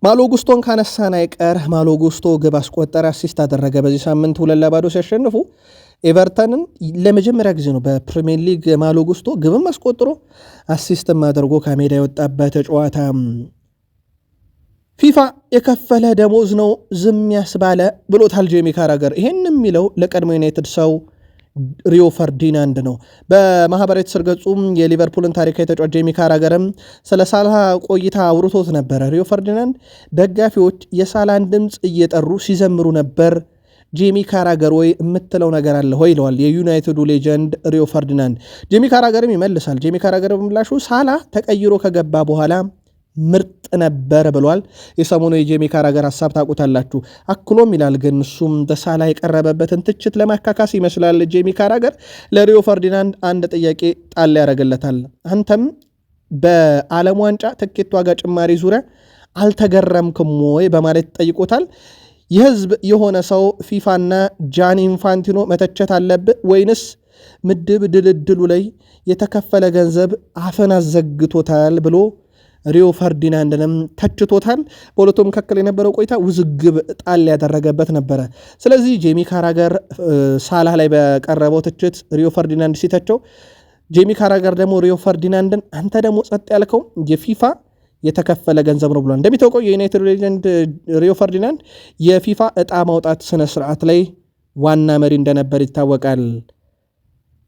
ማሎ ጉስቶን ካነሳን አይቀር ማሎ ጉስቶ ግብ አስቆጠረ፣ አሲስት አደረገ። በዚህ ሳምንት 2-0 ሲያሸንፉ ኤቨርተንን ለመጀመሪያ ጊዜ ነው በፕሪሚየር ሊግ ማሎ ጉስቶ ግብም አስቆጥሮ አሲስትም አድርጎ ከሜዳ የወጣበት ጨዋታ። ፊፋ የከፈለ ደሞዝ ነው ዝም ያስባለ ብሎታል ጄሚ ካራገር። ይሄን የሚለው ለቀድሞ ዩናይትድ ሰው ሪዮ ፈርዲናንድ ነው። በማህበራዊ ትስስር ገጹም የሊቨርፑልን ታሪካዊ ተጫዋች ጄሚ ካራገርም ስለ ሳላህ ቆይታ አውርቶት ነበረ። ሪዮ ፈርዲናንድ ደጋፊዎች የሳላን ድምፅ እየጠሩ ሲዘምሩ ነበር። ጄሚ ካራገር ወይ የምትለው ነገር አለ ሆይ ይለዋል የዩናይትዱ ሌጀንድ ሪዮ ፈርዲናንድ። ጄሚ ካራገርም ይመልሳል። ጄሚ ካራገር በምላሹ ሳላህ ተቀይሮ ከገባ በኋላ ምርጥ ነበር ብሏል። የሰሞኑ የጄሚ ካራገር ሀሳብ ታውቁታላችሁ። አክሎም ይላል ግን እሱም በሳላህ የቀረበበትን ትችት ለማካካስ ይመስላል ጄሚ ካራገር ለሪዮ ፈርዲናንድ አንድ ጥያቄ ጣል ያደርግለታል። አንተም በዓለም ዋንጫ ትኬት ዋጋ ጭማሪ ዙሪያ አልተገረምክም ወይ በማለት ጠይቆታል። የህዝብ የሆነ ሰው ፊፋና ጃኒ ኢንፋንቲኖ መተቸት አለብህ ወይንስ ምድብ ድልድሉ ላይ የተከፈለ ገንዘብ አፈን አዘግቶታል ብሎ ሪዮ ፈርዲናንድንም ተችቶታል። በሁለቱም መካከል የነበረው ቆይታ ውዝግብ ጣል ያደረገበት ነበረ። ስለዚህ ጄሚ ካራገር ሳላህ ላይ በቀረበው ትችት ሪዮ ፈርዲናንድ ሲተቸው፣ ጄሚ ካራገር ደግሞ ሪዮ ፈርዲናንድን አንተ ደግሞ ጸጥ ያልከው የፊፋ የተከፈለ ገንዘብ ነው ብሏል። እንደሚታወቀው የዩናይትድ ሌጀንድ ሪዮ ፈርዲናንድ የፊፋ ዕጣ ማውጣት ስነ ስርዓት ላይ ዋና መሪ እንደነበር ይታወቃል።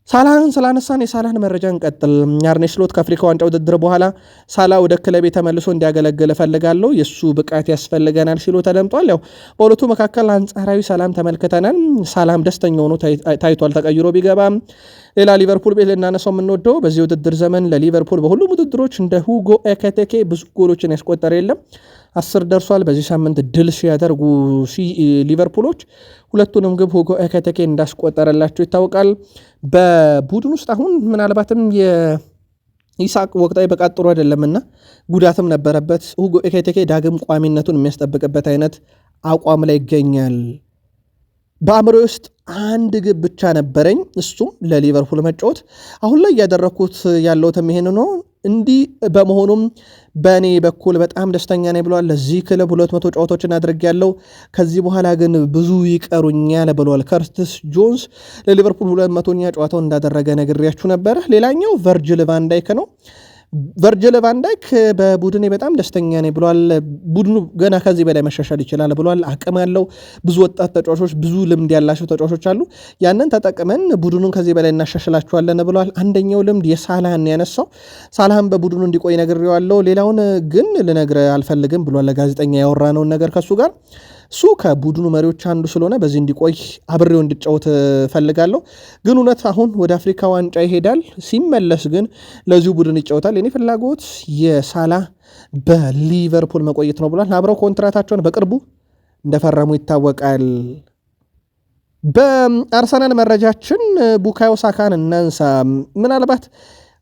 ሳላህን ስላነሳን የሳላህን መረጃ እንቀጥል። አርኔ ስሎት ከአፍሪካ ዋንጫ ውድድር በኋላ ሳላህ ወደ ክለቤ ተመልሶ እንዲያገለግል እፈልጋለሁ፣ የእሱ ብቃት ያስፈልገናል ሲሉ ተደምጧል። ያው በሁለቱ መካከል አንጻራዊ ሰላም ተመልክተናል። ሳላህም ደስተኛ ሆኖ ታይቷል ተቀይሮ ቢገባም። ሌላ ሊቨርፑል ቤት ልናነሳው የምንወደው በዚህ ውድድር ዘመን ለሊቨርፑል በሁሉም ውድድሮች እንደ ሁጎ ኤኪቲኬ ብዙ ጎሎችን ያስቆጠረ የለም። 10 ደርሷል። በዚህ ሳምንት ድል ሲያደርጉ ሊቨርፑሎች ሁለቱንም ግብ ሁጎ ኤኪቲኬ እንዳስቆጠረላቸው ይታወቃል። በቡድን ውስጥ አሁን ምናልባትም የኢሳቅ ወቅታዊ ብቃት ጥሩ አይደለምና ጉዳትም ነበረበት። ሁጎ ኤኪቲኬ ዳግም ቋሚነቱን የሚያስጠብቅበት አይነት አቋም ላይ ይገኛል። በአእምሮ ውስጥ አንድ ግብ ብቻ ነበረኝ፣ እሱም ለሊቨርፑል መጫወት። አሁን ላይ እያደረግኩት ያለውትም ይሄን ነው። እንዲህ በመሆኑም በእኔ በኩል በጣም ደስተኛ ነኝ ብለዋል። ለዚህ ክለብ 200 ጨዋታዎችን አድርጌያለሁ፣ ከዚህ በኋላ ግን ብዙ ይቀሩኛል ብለዋል። ከርቲስ ጆንስ ለሊቨርፑል 200ኛ ጨዋታውን እንዳደረገ ነግሬያችሁ ነበረ። ሌላኛው ቨርጅል ቫን ዳይክ ነው። ቨርጅል ቫን ዳይክ በቡድኔ በጣም ደስተኛ ነኝ ብሏል። ቡድኑ ገና ከዚህ በላይ መሻሻል ይችላል ብሏል። አቅም ያለው ብዙ ወጣት ተጫዋቾች፣ ብዙ ልምድ ያላቸው ተጫዋቾች አሉ። ያንን ተጠቅመን ቡድኑን ከዚህ በላይ እናሻሽላቸዋለን ብሏል። አንደኛው ልምድ የሳላህን ያነሳው፣ ሳላህን በቡድኑ እንዲቆይ ነግሬዋለሁ፣ ሌላውን ግን ልነግርህ አልፈልግም ብሏል። ለጋዜጠኛ ያወራነውን ነገር ከሱ ጋር እሱ ከቡድኑ መሪዎች አንዱ ስለሆነ በዚህ እንዲቆይ አብሬው እንዲጫወት ፈልጋለሁ። ግን እውነት አሁን ወደ አፍሪካ ዋንጫ ይሄዳል፣ ሲመለስ ግን ለዚሁ ቡድን ይጫወታል። የኔ ፍላጎት የሳላህ በሊቨርፑል መቆየት ነው ብሏል። አብረው ኮንትራታቸውን በቅርቡ እንደፈረሙ ይታወቃል። በአርሰናል መረጃችን ቡካዮ ሳካን እናንሳ። ምናልባት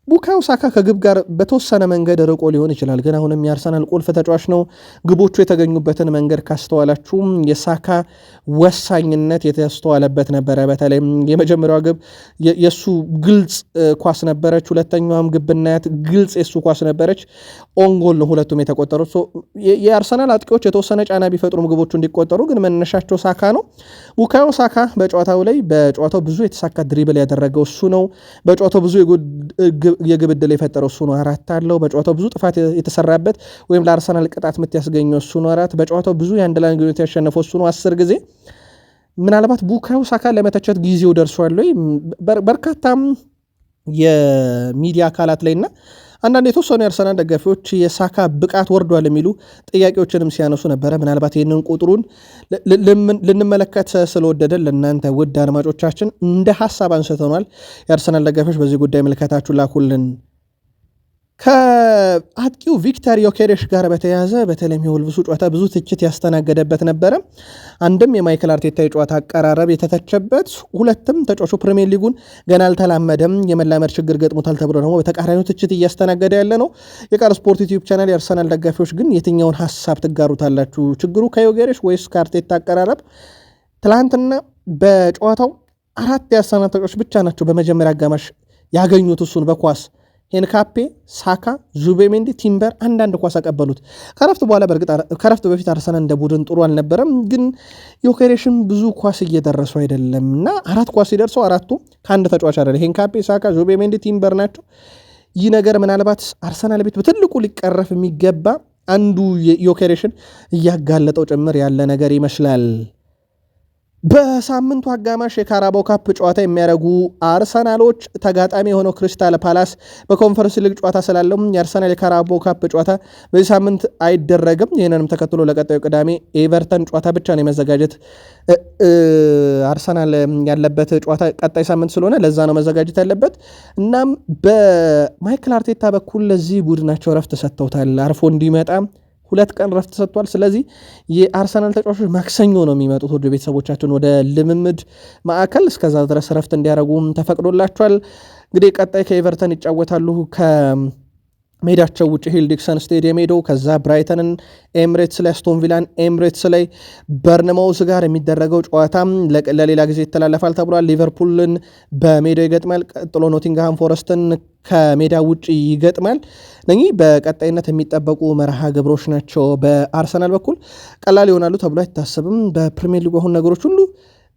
ቡካዮ ሳካ ከግብ ጋር በተወሰነ መንገድ ርቆ ሊሆን ይችላል፣ ግን አሁንም የአርሰናል ቁልፍ ተጫዋች ነው። ግቦቹ የተገኙበትን መንገድ ካስተዋላችሁም የሳካ ወሳኝነት የተስተዋለበት ነበረ። በተለይም የመጀመሪያዋ ግብ የእሱ ግልጽ ኳስ ነበረች። ሁለተኛዋም ግብ ብናያት ግልጽ የእሱ ኳስ ነበረች። ኦንጎል ነው ሁለቱም የተቆጠሩት። የአርሰናል አጥቂዎች የተወሰነ ጫና ቢፈጥሩም ግቦቹ እንዲቆጠሩ ግን መነሻቸው ሳካ ነው። ቡካዮ ሳካ በጨዋታው ላይ በጨዋታው ብዙ የተሳካ ድሪብል ያደረገው እሱ ነው። በጨዋታው ብዙ የግብ ዕድል የፈጠረው እሱ ነው፣ 4 አለው። በጨዋታው ብዙ ጥፋት የተሰራበት ወይም ለአርሰናል ቅጣት ምት ያስገኘው እሱ ነው፣ 4። በጨዋታው ብዙ የአንድ ለአንድ ግንኙነት ያሸነፈው እሱ ነው፣ 10 ጊዜ። ምናልባት ቡካዮ ሳካ ለመተቸት ጊዜው ደርሷል። በርካታም የሚዲያ አካላት ላይና አንዳንድ የተወሰኑ የአርሰናል ደጋፊዎች የሳካ ብቃት ወርዷል የሚሉ ጥያቄዎችንም ሲያነሱ ነበረ። ምናልባት ይህንን ቁጥሩን ልንመለከት ስለወደደን ለእናንተ ውድ አድማጮቻችን እንደ ሀሳብ አንስተናል። የአርሰናል ደጋፊዎች በዚህ ጉዳይ ምልከታችሁ ላኩልን። ከአጥቂው ቪክተር ዮኬሬሽ ጋር በተያያዘ በተለይም የወልቭሱ ጨዋታ ብዙ ትችት ያስተናገደበት ነበረ። አንድም የማይክል አርቴታ የጨዋታ አቀራረብ የተተቸበት፣ ሁለትም ተጫዋቹ ፕሪሚየር ሊጉን ገና አልተላመደም የመላመድ ችግር ገጥሞታል ተብሎ ደግሞ በተቃራኒው ትችት እያስተናገደ ያለ ነው። የቃል ስፖርት ዩቲዩብ ቻናል የአርሰናል ደጋፊዎች ግን የትኛውን ሀሳብ ትጋሩታላችሁ? ችግሩ ከዮኬሬሽ ወይስ ከአርቴታ አቀራረብ? ትላንትና በጨዋታው 4 የአርሰናል ተጫዋቾች ብቻ ናቸው በመጀመሪያ አጋማሽ ያገኙት እሱን በኳስ ሄንካፔ፣ ሳካ፣ ዙቤሜንዲ፣ ቲምበር አንዳንድ ኳስ አቀበሉት። ከረፍት በኋላ በእርግጥ ከረፍት በፊት አርሰናል እንደ ቡድን ጥሩ አልነበረም፣ ግን ዮኬሬሽን ብዙ ኳስ እየደረሱ አይደለም እና 4 ኳስ ሲደርሰው 4ቱ ከአንድ ተጫዋች አይደለም። ሄንካፔ፣ ሳካ፣ ዙቤሜንዲ፣ ቲምበር ናቸው። ይህ ነገር ምናልባት አርሰናል ቤት በትልቁ ሊቀረፍ የሚገባ አንዱ ዮኬሬሽን እያጋለጠው ጭምር ያለ ነገር ይመስላል። በሳምንቱ አጋማሽ የካራባው ካፕ ጨዋታ የሚያደርጉ አርሰናሎች ተጋጣሚ የሆነው ክሪስታል ፓላስ በኮንፈረንስ ሊግ ጨዋታ ስላለው የአርሰናል የካራባው ካፕ ጨዋታ በዚህ ሳምንት አይደረግም። ይህንንም ተከትሎ ለቀጣዩ ቅዳሜ ኤቨርተን ጨዋታ ብቻ ነው የመዘጋጀት አርሰናል ያለበት ጨዋታ ቀጣይ ሳምንት ስለሆነ ለዛ ነው መዘጋጀት ያለበት። እናም በማይክል አርቴታ በኩል ለዚህ ቡድናቸው ረፍት ሰጥተውታል። አርፎ እንዲመጣ 2 ቀን ረፍት ሰጥቷል። ስለዚህ የአርሰናል ተጫዋቾች ማክሰኞ ነው የሚመጡት ወደ ቤተሰቦቻቸውን ወደ ልምምድ ማዕከል። እስከዛ ድረስ ረፍት እንዲያደርጉ ተፈቅዶላቸዋል። እንግዲህ ቀጣይ ከኤቨርተን ይጫወታሉ ከሜዳቸው ውጭ ሂል ዲክሰን ስቴዲየም ሄደው ከዛ ብራይተንን ኤምሬትስ ላይ፣ አስቶን ቪላን ኤምሬትስ ላይ፣ በርንማውዝ ጋር የሚደረገው ጨዋታ ለሌላ ጊዜ ይተላለፋል ተብሏል። ሊቨርፑልን በሜዳው ይገጥማል። ቀጥሎ ኖቲንግሃም ፎረስትን ከሜዳ ውጭ ይገጥማል። እነኚህ በቀጣይነት የሚጠበቁ መርሃ ግብሮች ናቸው። በአርሰናል በኩል ቀላል ይሆናሉ ተብሎ አይታሰብም። በፕሪሚየር ሊጉ አሁን ነገሮች ሁሉ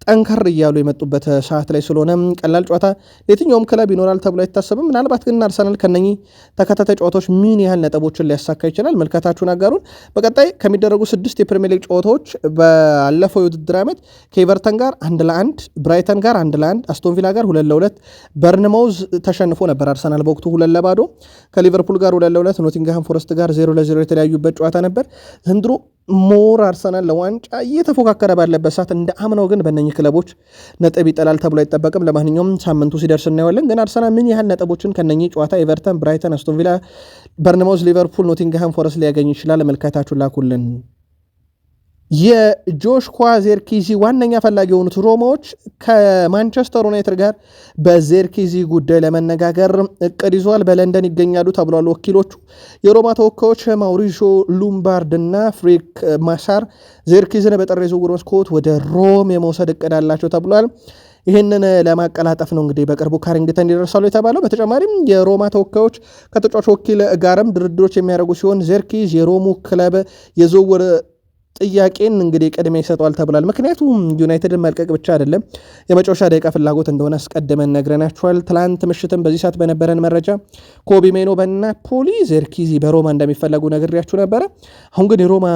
ጠንከር እያሉ የመጡበት ሰዓት ላይ ስለሆነ ቀላል ጨዋታ ለየትኛውም ክለብ ይኖራል ተብሎ አይታሰብም። ምናልባት ግን አርሰናል ከነኚህ ተከታታይ ጨዋታዎች ምን ያህል ነጥቦችን ሊያሳካ ይችላል? መልከታችሁን አጋሩን። በቀጣይ ከሚደረጉ 6 የፕሪሚየር ሊግ ጨዋታዎች ባለፈው የውድድር ዓመት ከኤቨርተን ጋር 1-1፣ ብራይተን ጋር 1-1፣ አስቶን ቪላ ጋር 2-2፣ በርንማውዝ ተሸንፎ ነበር አርሰናል በወቅቱ 2-0፣ ከሊቨርፑል ጋር 2-2፣ ኖቲንግሃም ፎረስት ጋር 0-0 የተለያዩበት ጨዋታ ነበር። ዘንድሮ ሞር አርሰናል ለዋንጫ እየተፎካከረ ባለበት ሰዓት እንደ አምነው ግን በእነኚህ ክለቦች ነጥብ ይጠላል ተብሎ አይጠበቅም። ለማንኛውም ሳምንቱ ሲደርስ እናየዋለን። ግን አርሰናል ምን ያህል ነጥቦችን ከነኚህ ጨዋታ ኤቨርተን፣ ብራይተን፣ አስቶን ቪላ፣ በርንማውዝ፣ ሊቨርፑል፣ ኖቲንግሃም ፎረስት ሊያገኝ ይችላል? መልካታችሁን ላኩልን። የጆሽኳ ዜርኪዚ ዋነኛ ፈላጊ የሆኑት ሮማዎች ከማንቸስተር ዩናይትድ ጋር በዜርኪዚ ጉዳይ ለመነጋገር እቅድ ይዟል። በለንደን ይገኛሉ ተብሏል ወኪሎቹ። የሮማ ተወካዮች ማውሪሾ ሉምባርድ እና ፍሬክ ማሳር ዜርኪዝን በጥር የዝውውር መስኮት ወደ ሮም የመውሰድ እቅድ አላቸው ተብሏል። ይህንን ለማቀላጠፍ ነው እንግዲህ በቅርቡ ካሪንግተን ይደርሳሉ የተባለው። በተጨማሪም የሮማ ተወካዮች ከተጫዋች ወኪል ጋርም ድርድሮች የሚያደርጉ ሲሆን ዜርኪዝ የሮሙ ክለብ የዝውውር ጥያቄን እንግዲህ ቅድሚያ ይሰጠዋል ተብሏል። ምክንያቱም ዩናይትድን መልቀቅ ብቻ አይደለም የመጨረሻ ደቂቃ ፍላጎት እንደሆነ አስቀድመን ነግረናቸዋል። ትላንት ምሽትም በዚህ ሰዓት በነበረን መረጃ ኮቢ ሜኖ በናፖሊ፣ ዜርኪዚ በሮማ እንደሚፈለጉ ነግሬያችሁ ነበረ። አሁን ግን የሮማ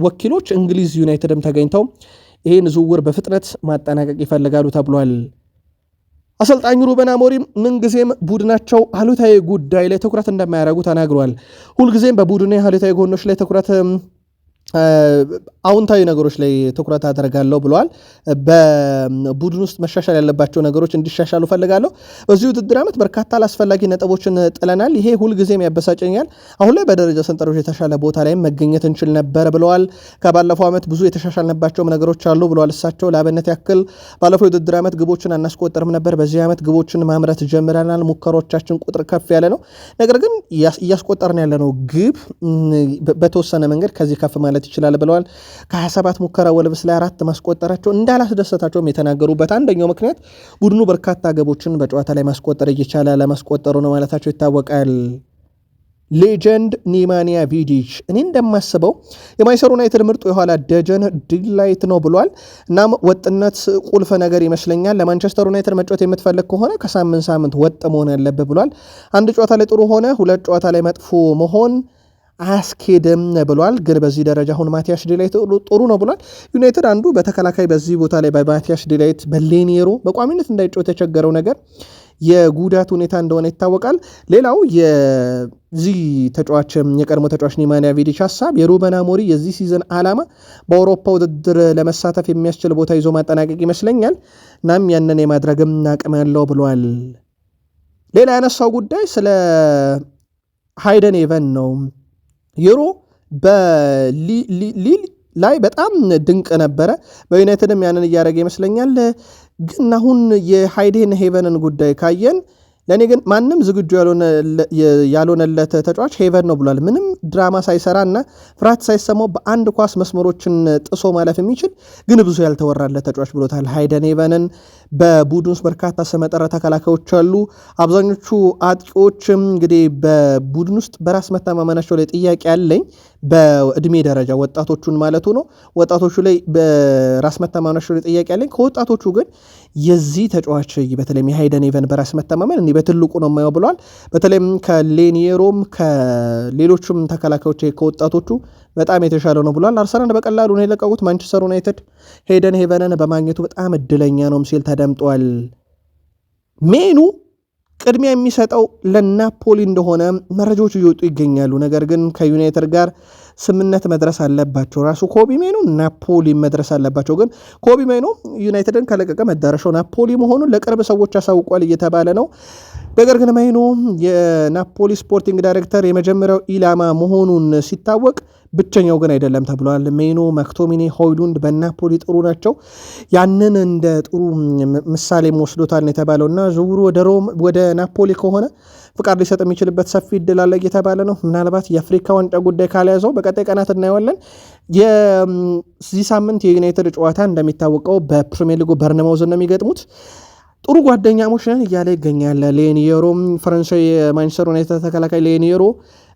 ወኪሎች እንግሊዝ ዩናይትድም ተገኝተው ይህን ዝውውር በፍጥነት ማጠናቀቅ ይፈልጋሉ ተብሏል። አሰልጣኙ ሩበን አሞሪም ምንጊዜም ቡድናቸው አሉታዊ ጉዳይ ላይ ትኩረት እንደማያደርጉ ተናግሯል። ሁልጊዜም በቡድኔ አሉታዊ ጎኖች ላይ ትኩረት አዎንታዊ ነገሮች ላይ ትኩረት አደርጋለሁ ብለዋል። በቡድን ውስጥ መሻሻል ያለባቸው ነገሮች እንዲሻሻሉ ፈልጋለሁ። በዚህ ውድድር ዓመት በርካታ አላስፈላጊ ነጥቦችን ጥለናል። ይሄ ሁልጊዜም ያበሳጨኛል። አሁን ላይ በደረጃ ሰንጠረዥ የተሻለ ቦታ ላይ መገኘት እንችል ነበር ብለዋል። ከባለፈው ዓመት ብዙ የተሻሻልንባቸውም ነገሮች አሉ ብለዋል እሳቸው። ለአብነት ያክል ባለፈው የውድድር ዓመት ግቦችን አናስቆጠርም ነበር። በዚህ ዓመት ግቦችን ማምረት ጀምረናል። ሙከሮቻችን ቁጥር ከፍ ያለ ነው። ነገር ግን እያስቆጠርን ያለ ነው ግብ በተወሰነ መንገድ ከዚህ ከፍ ማለት ይችላል ብለዋል። ከ27 ሙከራ ወልቭስ ላይ 4 ማስቆጠራቸው እንዳላስደሰታቸውም የተናገሩበት አንደኛው ምክንያት ቡድኑ በርካታ ግቦችን በጨዋታ ላይ ማስቆጠር እየቻለ ለማስቆጠሩ ነው ማለታቸው ይታወቃል። ሌጀንድ ኒማንያ ቪዲች እኔ እንደማስበው የማንቸስተር ዩናይትድ ምርጡ የኋላ ደጀን ዲላይት ነው ብሏል። እናም ወጥነት ቁልፍ ነገር ይመስለኛል። ለማንቸስተር ዩናይትድ መጫወት የምትፈልግ ከሆነ ከሳምንት ሳምንት ወጥ መሆን ያለብህ ብሏል። አንድ ጨዋታ ላይ ጥሩ ሆነ 2 ጨዋታ ላይ መጥፎ መሆን አያስኬድም ብሏል። ግን በዚህ ደረጃ አሁን ማቲያስ ዲላይት ጥሩ ነው ብሏል። ዩናይትድ አንዱ በተከላካይ በዚህ ቦታ ላይ በማቲያስ ዲላይት በሌኔሮ በቋሚነት እንዳይጫወት የተቸገረው ነገር የጉዳት ሁኔታ እንደሆነ ይታወቃል። ሌላው የዚህ ተጫዋች የቀድሞ ተጫዋች ኒማንያ ቪዲች ሀሳብ የሩበን አሞሪም የዚህ ሲዝን ዓላማ በአውሮፓ ውድድር ለመሳተፍ የሚያስችል ቦታ ይዞ ማጠናቀቅ ይመስለኛል። እናም ያንን የማድረግም አቅም ያለው ብሏል። ሌላ ያነሳው ጉዳይ ስለ ሃይደን ኤቨን ነው። ዩሮ በሊል ላይ በጣም ድንቅ ነበረ። በዩናይትድም ያንን እያደረገ ይመስለኛል። ግን አሁን የሃይደን ሄቨንን ጉዳይ ካየን ለእኔ ግን ማንም ዝግጁ ያልሆነለት ተጫዋች ሄቨን ነው ብሏል። ምንም ድራማ ሳይሰራ እና ፍርሃት ሳይሰማው በአንድ ኳስ መስመሮችን ጥሶ ማለፍ የሚችል ግን ብዙ ያልተወራለት ተጫዋች ብሎታል ሃይደን ሄቨንን። በቡድን ውስጥ በርካታ ስመጥር ተከላካዮች አሉ። አብዛኞቹ አጥቂዎችም እንግዲህ በቡድን ውስጥ በራስ መተማመናቸው ላይ ጥያቄ ያለኝ በእድሜ ደረጃ ወጣቶቹን ማለቱ ነው። ወጣቶቹ ላይ በራስ መተማመናቸው ላይ ጥያቄ ያለኝ፣ ከወጣቶቹ ግን የዚህ ተጫዋች በተለይም የሃይደን ኤቨን በራስ መተማመን እኔ በትልቁ ነው የማየው ብለዋል። በተለይም ከሌኒየሮም ከሌሎችም ተከላካዮች ከወጣቶቹ በጣም የተሻለ ነው ብለዋል። አርሰናል በቀላሉ ነው የለቀቁት። ማንቸስተር ዩናይትድ ሃይደን ኤቨንን በማግኘቱ በጣም እድለኛ ነው ሲል ተደምጧል። ሜኑ ቅድሚያ የሚሰጠው ለናፖሊ እንደሆነ መረጃዎች እየወጡ ይገኛሉ። ነገር ግን ከዩናይትድ ጋር ስምነት መድረስ አለባቸው። ራሱ ኮቢ ሜኑ ናፖሊ መድረስ አለባቸው። ግን ኮቢ ሜኑ ዩናይትድን ከለቀቀ መዳረሻው ናፖሊ መሆኑን ለቅርብ ሰዎች ያሳውቋል እየተባለ ነው። ነገር ግን ሜኑ የናፖሊ ስፖርቲንግ ዳይሬክተር የመጀመሪያው ኢላማ መሆኑን ሲታወቅ ብቸኛው ግን አይደለም ተብሏል። ሜኑ፣ ማክቶሚኒ፣ ሆይሉንድ በናፖሊ ጥሩ ናቸው። ያንን እንደ ጥሩ ምሳሌ ወስዶታል ነው የተባለውና ዝውውሩ ወደ ናፖሊ ከሆነ ፍቃድ ሊሰጥ የሚችልበት ሰፊ እድል አለ እየተባለ ነው። ምናልባት የአፍሪካ ዋንጫ ጉዳይ ካልያዘው በቀጣይ ቀናት እናየዋለን። የዚህ ሳምንት የዩናይትድ ጨዋታ እንደሚታወቀው በፕሪሚየር ሊጉ በርነማውዝ ነው የሚገጥሙት። ጥሩ ጓደኛሞች ነን እያለ ይገኛል ሌኒየሮ። ፈረንሳዊ የማንቸስተር ዩናይትድ ተከላካይ ሌኒየሮ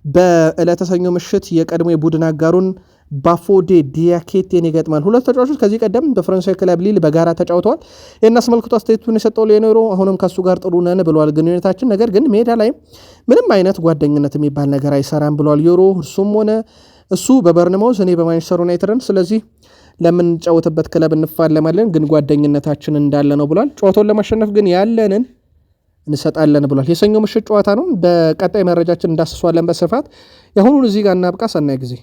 በዕለተ ሰኞ ምሽት የቀድሞ የቡድን አጋሩን ባፎዴ ዲያኬቴን ይገጥማል። ሁለት ተጫዋቾች ከዚህ ቀደም በፈረንሳዊ ክለብ ሊል በጋራ ተጫውተዋል። ይህን አስመልክቶ አስተያየቱን የሰጠው ሌኒየሮ አሁንም ከሱ ጋር ጥሩ ነን ብለዋል ግንኙነታችን፣ ነገር ግን ሜዳ ላይ ምንም አይነት ጓደኝነት የሚባል ነገር አይሰራም ብለዋል ዮሮ። እርሱም ሆነ እሱ በበርንማውዝ እኔ በማንቸስተር ዩናይትድን፣ ስለዚህ ለምንጫወትበት ክለብ እንፋለማለን፣ ግን ጓደኝነታችን እንዳለ ነው ብሏል። ጨዋታውን ለማሸነፍ ግን ያለንን እንሰጣለን ብሏል። የሰኞ ምሽት ጨዋታ ነው። በቀጣይ መረጃችን እንዳስሷለን በስፋት። የአሁኑን እዚህ ጋር እናብቃ። ሰናይ ጊዜ